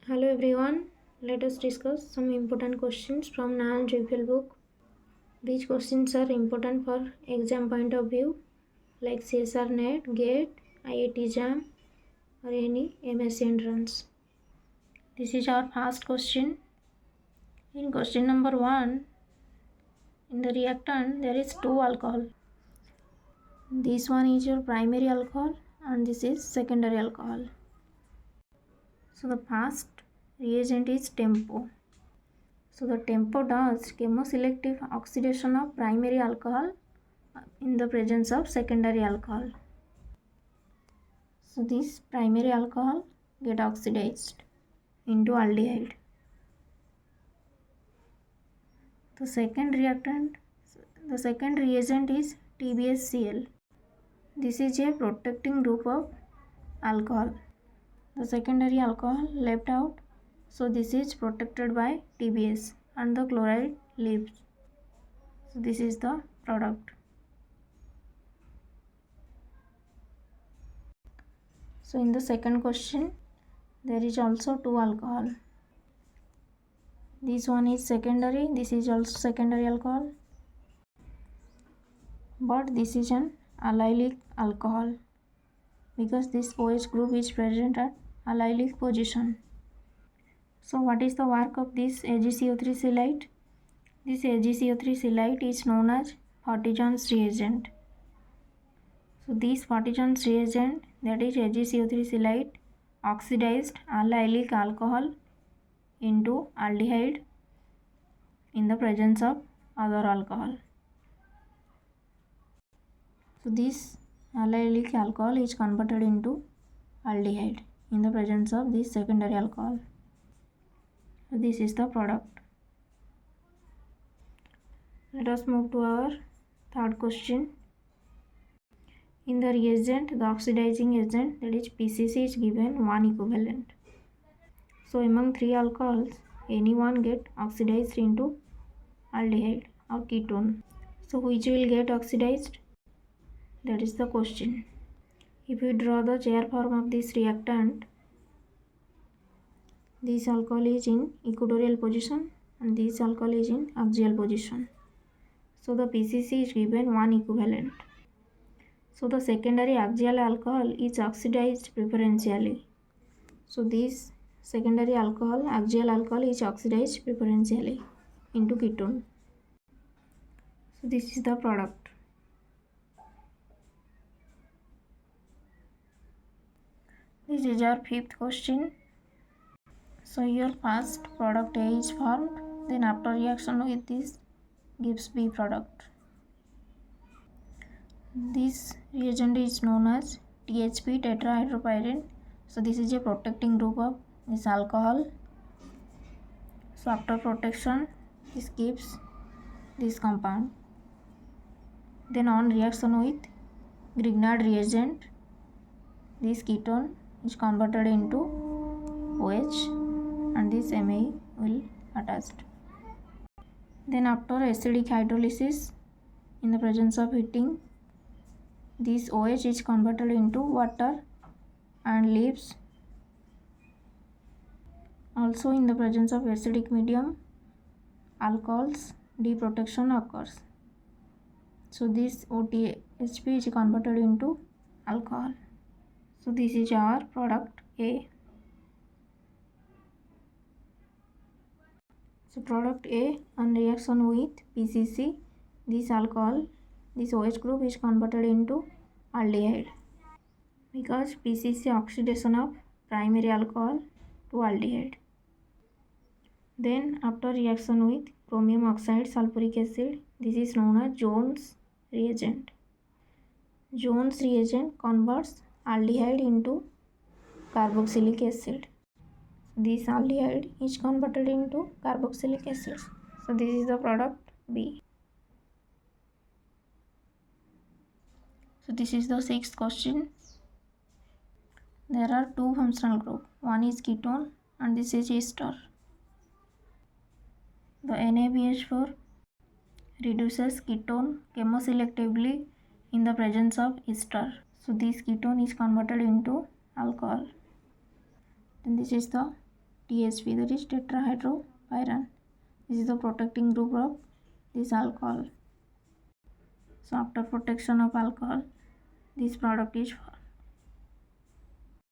Hello everyone, let us discuss some important questions from Nayan GPL book. These questions are important for exam point of view like CSR NET, GATE, IIT JAM or any MSc entrance. This is our first question. In question number 1, in the reactant there is 2 alcohol. This one is your primary alcohol and this is secondary alcohol. So the first reagent is TEMPO. So the TEMPO does chemoselective oxidation of primary alcohol in the presence of secondary alcohol. So this primary alcohol get oxidized into aldehyde. The second reagent is TBSCl. This is a protecting group of alcohol. The secondary alcohol left out, so this is protected by TBS and the chloride leaves. So this is the product. So in the second question, there is also 2 alcohol. This one is secondary, this is also secondary alcohol, but this is an allylic alcohol because this OH group is present at allylic position. So what is the work of this AgCO3 chelate? This AgCO3 chelate is known as Fattigson's reagent. So this Fattigson's reagent, that is AgCO3 chelate, oxidized allylic alcohol into aldehyde in the presence of other alcohol. So this allylic alcohol is converted into aldehyde in the presence of this secondary alcohol. So this is the product. Let us move to our third question. In the reagent, the oxidizing agent, that is PCC, is given 1 equivalent. So among 3 alcohols, any one get oxidized into aldehyde or ketone. So which will get oxidized? That is the question. If you draw the chair form of this reactant, this alcohol is in equatorial position and this alcohol is in axial position. So the PCC is given 1 equivalent. So the secondary axial alcohol is oxidized preferentially. So this secondary alcohol, axial alcohol, is oxidized preferentially into ketone. So this is the product. This is our fifth question. So your first product A is formed, then after reaction with this gives B product. This reagent is known as THP tetrahydropyrene. So this is a protecting group of this alcohol. So after protection, this gives this compound. Then on reaction with Grignard reagent, this ketone is converted into OH and this MAE will attached. Then after acidic hydrolysis, in the presence of heating, this OH is converted into water and leaves. Also in the presence of acidic medium, alcohols deprotection occurs. So this OTHP is converted into alcohol. So this is our product A. So product A, on reaction with PCC, this alcohol, this OH group is converted into aldehyde because PCC oxidation of primary alcohol to aldehyde. Then after reaction with chromium oxide sulfuric acid, this is known as Jones reagent. Jones reagent converts aldehyde into carboxylic acid. This aldehyde is converted into carboxylic acid. So this is the product B. So this is the sixth question. There are 2 functional groups. One is ketone and this is ester. The NaBH4 reduces ketone chemoselectively in the presence of ester. So this ketone is converted into alcohol. Then this is the THP, that is tetrahydropyran. This is the protecting group of this alcohol. So after protection of alcohol, this product is